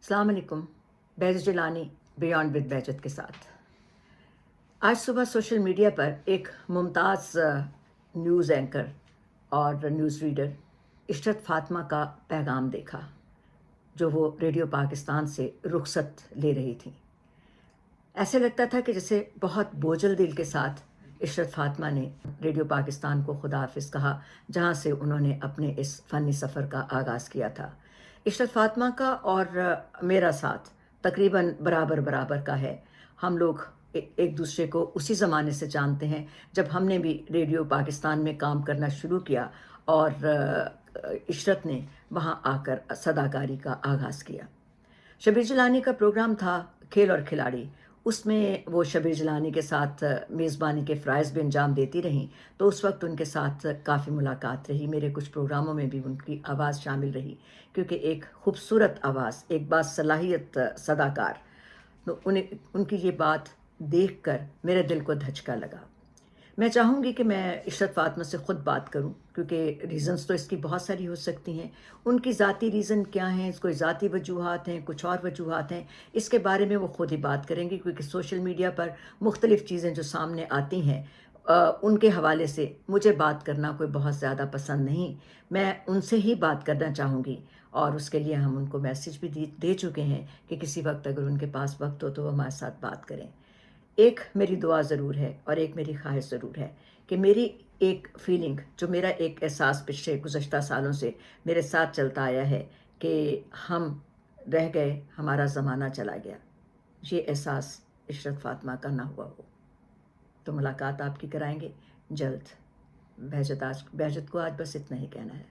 अस्सलाम वालेकुम। बैजत Jilani beyond with बैजत के साथ आज सुबह सोशल मीडिया पर एक मुमताज़ न्यूज़ एंकर और न्यूज़ रीडर इशरत फातिमा का पैगाम देखा जो वो रेडियो पाकिस्तान से रुखसत ले रही थी। ऐसे लगता था कि जैसे बहुत बोझल दिल के साथ इशरत फातिमा ने रेडियो पाकिस्तान को खुदा हाफिज़ कहा, जहाँ से उन्होंने अपने इस फ़नी सफ़र का आगाज़ किया था। इशरत फातिमा का और मेरा साथ तकरीबन बराबर बराबर का है। हम लोग एक दूसरे को उसी ज़माने से जानते हैं जब हमने भी रेडियो पाकिस्तान में काम करना शुरू किया और इशरत ने वहाँ आकर सदाकारी का आगाज़ किया। शबीर जिलानी का प्रोग्राम था खेल और खिलाड़ी। उसमें वो शबीर जिलानी के साथ मेज़बानी के फ़राइज़ भी अंजाम देती रहीं, तो उस वक्त उनके साथ काफ़ी मुलाकात रही। मेरे कुछ प्रोग्रामों में भी उनकी आवाज़ शामिल रही, क्योंकि एक खूबसूरत आवाज़, एक बासलाहियत सदाकार। तो उनकी ये बात देखकर मेरे दिल को धचका लगा। मैं चाहूँगी कि मैं इशरत फातिमा से ख़ुद बात करूँ, क्योंकि रीज़न्स तो इसकी बहुत सारी हो सकती हैं। उनकी ज़ाती रीज़न क्या हैं, कोई ज़ाती वजूहात हैं, कुछ और वजूहात हैं, इसके बारे में वो ख़ुद ही बात करेंगी, क्योंकि सोशल मीडिया पर मुख्तलिफ़ चीज़ें जो सामने आती हैं उनके हवाले से मुझे बात करना कोई बहुत ज़्यादा पसंद नहीं। मैं उनसे ही बात करना चाहूँगी और उसके लिए हम उनको मैसेज भी दे चुके हैं कि किसी वक्त अगर उनके पास वक्त हो तो वो हमारे साथ बात करें। एक मेरी दुआ ज़रूर है और एक मेरी ख्वाहिश ज़रूर है कि मेरी एक फ़ीलिंग, जो मेरा एक एहसास पिछले गुज़श्ता सालों से मेरे साथ चलता आया है कि हम रह गए, हमारा ज़माना चला गया, ये एहसास इशरत फातिमा का ना हुआ हो। तो मुलाकात आपकी कराएंगे जल्द। behजत को आज बस इतना ही कहना है।